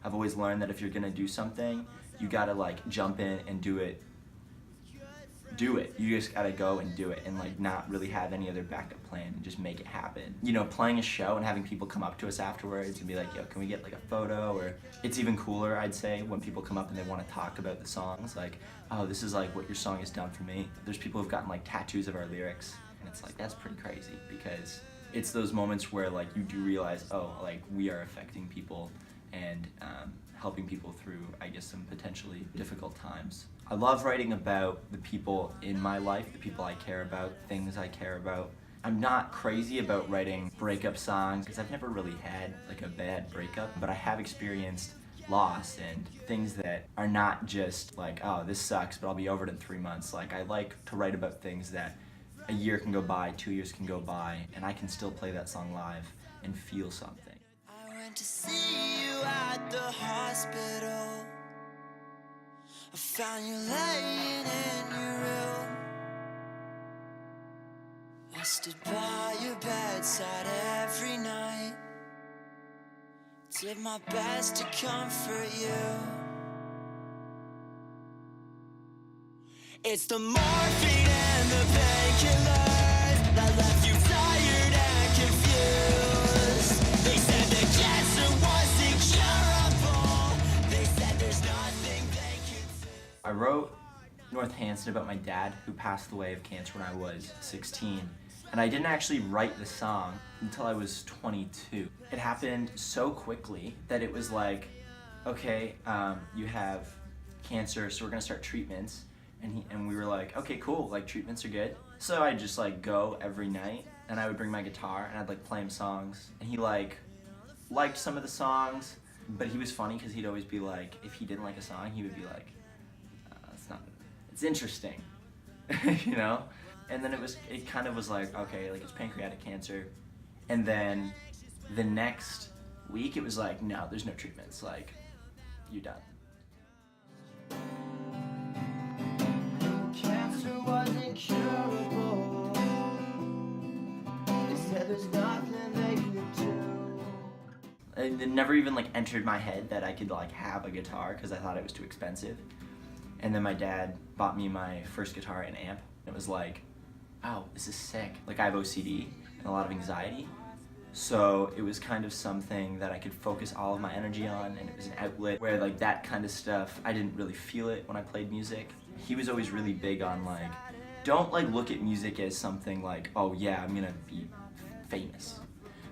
I've always learned that if you're gonna do something, you gotta like jump in and do it. You just gotta go and do it and like not really have any other backup plan and just make it happen. You know, playing a show and having people come up to us afterwards and be like, yo, can we get like a photo? Or it's even cooler, I'd say, when people come up and they wanna talk about the songs, like, oh, this is like what your song has done for me. There's people who've gotten like tattoos of our lyrics, and it's like, that's pretty crazy, because it's those moments where like you do realize, oh, like we are affecting people and helping people through, I guess, some potentially difficult times. I love writing about the people in my life, the people I care about, things I care about. I'm not crazy about writing breakup songs because I've never really had like a bad breakup, but I have experienced loss and things that are not just like, oh, this sucks, but I'll be over it in 3 months. Like, I like to write about things that a year can go by, 2 years can go by, and I can still play that song live and feel something. I went to see you at the hospital. I found you laying in your room. I stood by your bedside every night. Did my best to comfort you. It's the morphine and the painkillers that left you tired and confused. They said the cancer was incurable. They said there's nothing they could do. I wrote Northampton about my dad, who passed away of cancer when I was 16. And I didn't actually write the song until I was 22. It happened so quickly that it was like, okay, you have cancer, so we're gonna start treatments. And we were like, okay, cool, like treatments are good. So I'd just like go every night and I would bring my guitar and I'd like play him songs. And he like liked some of the songs, but he was funny because he'd always be like, if he didn't like a song, he would be like, it's interesting, you know? And then it kind of was like, okay, like it's pancreatic cancer. And then the next week it was like, no, there's no treatments, like, you're done. Cancer was incurable. They said there's nothing they could do. It never even like entered my head that I could like have a guitar because I thought it was too expensive. And then my dad bought me my first guitar and amp. It was like, oh, this is sick. Like I have OCD and a lot of anxiety. So it was kind of something that I could focus all of my energy on, and it was an outlet where like that kind of stuff, I didn't really feel it when I played music. He was always really big on like, don't like look at music as something like, oh yeah, I'm gonna be famous.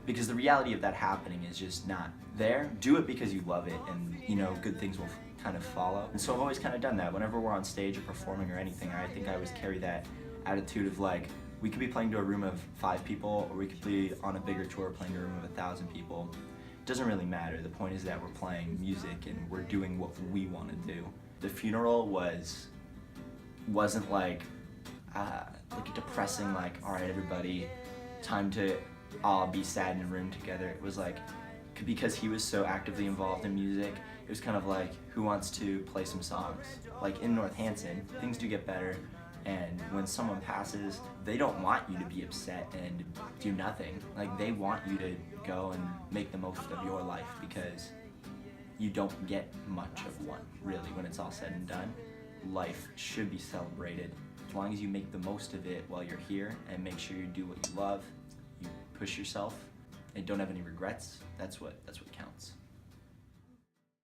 Because the reality of that happening is just not there. Do it because you love it, and you know, good things will kind of follow. And so I've always kind of done that. Whenever we're on stage or performing or anything, I think I always carry that attitude of like, we could be playing to a room of 5 people, or we could be on a bigger tour playing to a room of 1,000 people. It doesn't really matter. The point is that we're playing music and we're doing what we want to do. The funeral wasn't like a depressing, like, all right, everybody, time to all be sad in a room together. It was like, because he was so actively involved in music, it was kind of like, who wants to play some songs? Like in Northampton, things do get better, and when someone passes, they don't want you to be upset and do nothing. Like, they want you to go and make the most of your life, because you don't get much of one, really, when it's all said and done. Life should be celebrated. As long as you make the most of it while you're here and make sure you do what you love, you push yourself, and don't have any regrets, that's what